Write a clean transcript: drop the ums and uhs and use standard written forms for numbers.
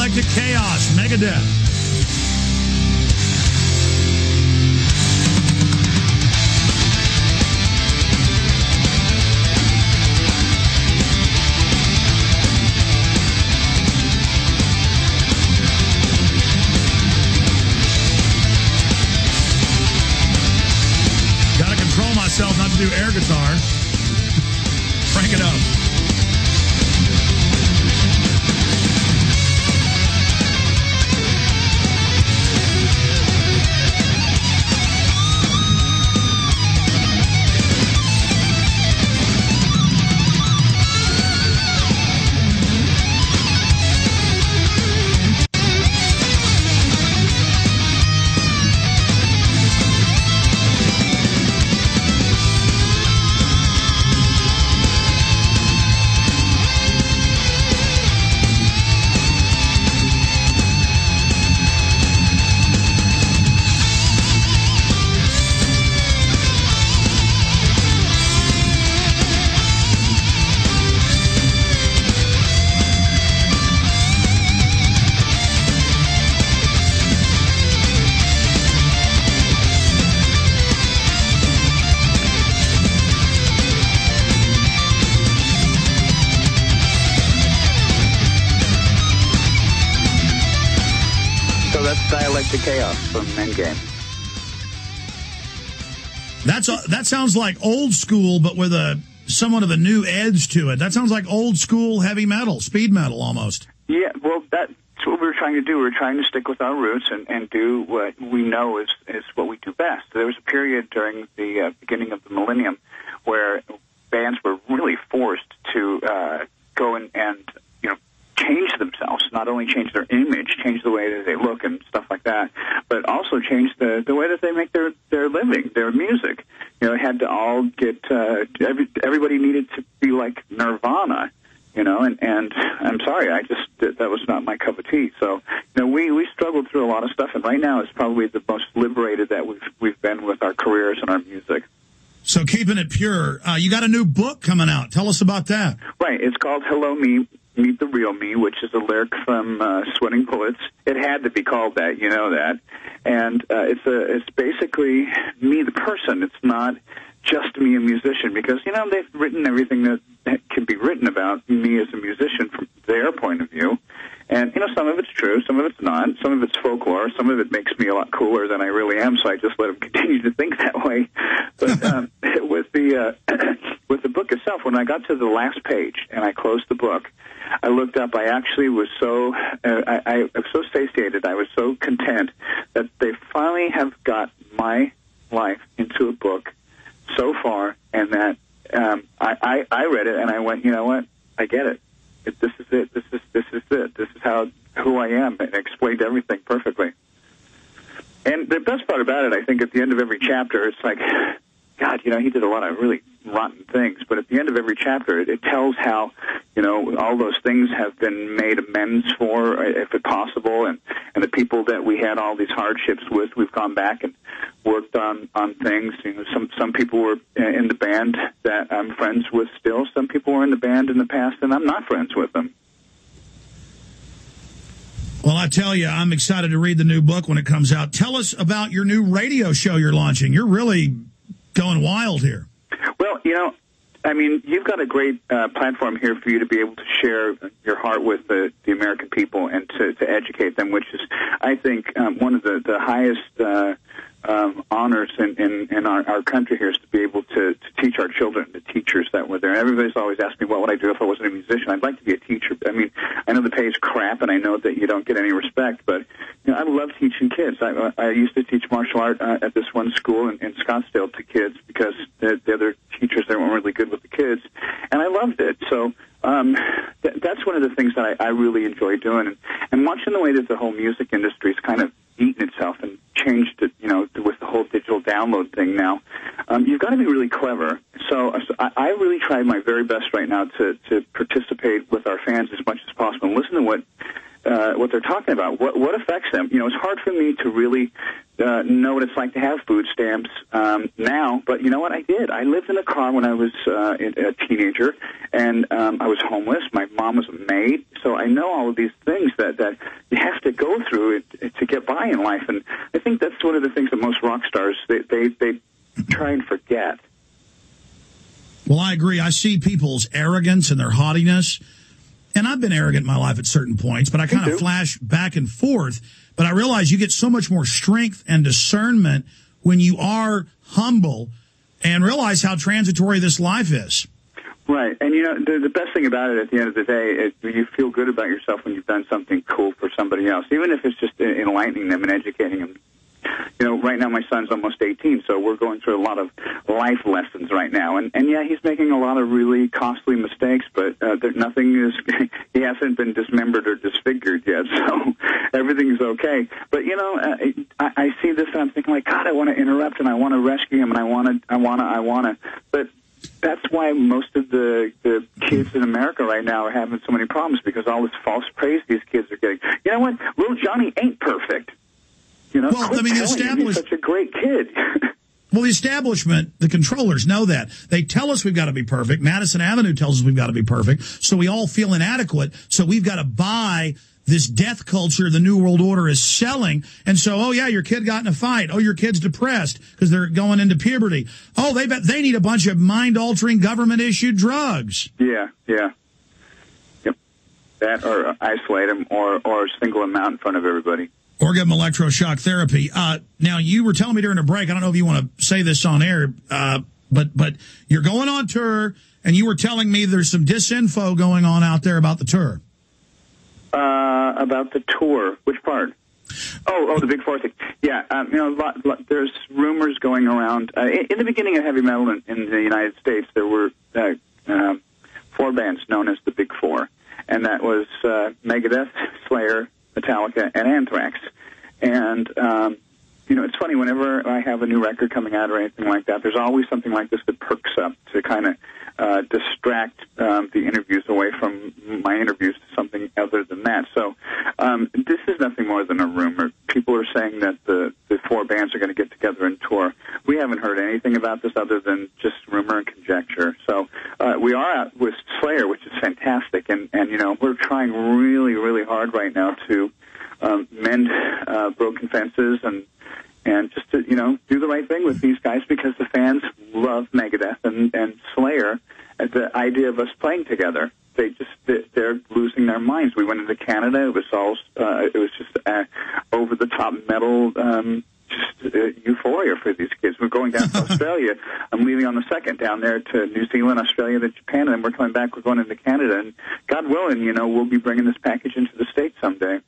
Dialectic Chaos, Megadeth. Gotta control myself not to do air guitar. Crank it up. Dialectic Chaos from Endgame. That sounds like old school, but with somewhat of a new edge to it. That sounds like old school heavy metal, speed metal almost. Yeah, well, that's what we were trying to do. We were trying to stick with our roots and do what we know is what we do best. There was a period during the beginning of the millennium where bands were really forced to go and change themselves, not only change their image, change the way that they look and stuff like that, but also change the way that they make their living, their music. It had to all get, everybody needed to be like Nirvana, and I'm sorry, that was not my cup of tea. So, we struggled through a lot of stuff, and right now it's probably the most liberated that we've been with our careers and our music. So keeping it pure, you got a new book coming out. Tell us about that. Right, it's called Hello Me, Meet the Real Me, which is a lyric from Sweating Bullets. It had to be called that, you know that. And it's basically me, the person. It's not just me, a musician, because, they've written everything that can be written about me as a musician from their point of view. And, some of it's true, some of it's not, some of it's folklore, some of it makes me a lot cooler than I really am, so I just let them continue to think that way. But with the book itself, when I got to the last page and I closed the book, I looked up. I actually was so I was so satiated. I was so content that they finally have got my life into a book so far, and that I read it and I went, you know what? I get it. This is it. This is it. This is who I am, and explained everything perfectly. And the best part about it, I think, at the end of every chapter, it's like, God, he did a lot of really rotten things, but at the end of every chapter, it tells how, all those things have been made amends for, if it's possible, and the people that we had all these hardships with, we've gone back and worked on things. Some people were in the band that I'm friends with still. Some people were in the band in the past, and I'm not friends with them. Well, I tell you, I'm excited to read the new book when it comes out. Tell us about your new radio show you're launching. You're really going wild here. Well, you've got a great platform here for you to be able to share your heart with the American people and to educate them, which is, I think, one of the highest honors in our country here is to be able to teach our children, the teachers that were there. And everybody's always asked me, what would I do if I wasn't a musician? I'd like to be a teacher. I know the pay is crap, and I know that you don't get any respect, but I love teaching kids. I used to teach martial art at this one school in Scottsdale to kids because the other teachers there weren't really good with the kids, and I loved it. So that's one of the things that I really enjoy doing, and watching the way that the whole music industry is kind of eaten itself and changed it, with the whole digital download thing now. You've got to be really clever. So I really try my very best right now to participate with our fans as much as possible and listen to what what they're talking about. What affects them? You know, it's hard for me to really know what it's like to have food stamps now, but you know what? I did. I lived in a car when I was a teenager, and I was homeless. My mom was a maid, so I know all of these things that you have to go through to get by in life. And I think that's one of the things that most rock stars they try and forget. Well, I agree. I see people's arrogance and their haughtiness. And I've been arrogant in my life at certain points, but I kind of flash back and forth. But I realize you get so much more strength and discernment when you are humble and realize how transitory this life is. Right. And, you know, the best thing about it at the end of the day is you feel good about yourself when you've done something cool for somebody else, even if it's just enlightening them and educating them. You know, right now my son's almost 18, so we're going through a lot of life lessons right now. And yeah, he's making a lot of really costly mistakes, but he hasn't been dismembered or disfigured yet, so everything's okay. But, you know, I see this and I'm thinking, like, God, I want to interrupt and I want to rescue him and I want to. But that's why most of the kids in America right now are having so many problems, because all this false praise these kids are getting. You know what? Little Johnny ain't perfect. You know, well, I mean, the he's such a great kid. Well, the establishment, the controllers know that. They tell us we've got to be perfect. Madison Avenue tells us we've got to be perfect. So we all feel inadequate. So we've got to buy this death culture the New World Order is selling. And so, oh, yeah, your kid got in a fight. Oh, your kid's depressed because they're going into puberty. Oh, they need a bunch of mind-altering government-issued drugs. Yeah. Yep. That, or isolate them, or single them out in front of everybody. Or give them electroshock therapy. Now, you were telling me during the break, I don't know if you want to say this on air, but you're going on tour, and you were telling me there's some disinfo going on out there about the tour. About the tour? Which part? Oh, the Big Four thing. Yeah, you know, there's rumors going around. In the beginning of heavy metal in the United States, there were 4 bands known as the Big Four, and that was Megadeth, Slayer, Metallica, and Anthrax. And, you know, it's funny, whenever I have a new record coming out or anything like that, there's always something like this that perks up to kind of distract the interviews away from my interviews to something other than that. So this is nothing more than a rumor. People are saying that the 4 bands are going to get together and tour. We haven't heard anything about this other than just rumor and conjecture. So we are out with Slayer, which is fantastic. And you know, we're trying really, really hard right now to mend broken fences and just to, you know, do the right thing with these guys, because the fans love Megadeth and Slayer. The idea of us playing together, they're losing their minds. We went into Canada. It was just over the top metal, euphoria for these kids. We're going down to Australia. I'm leaving on the 2nd down there to New Zealand, Australia, then Japan, and we're coming back. We're going into Canada, and God willing, you know, we'll be bringing this package into the States someday.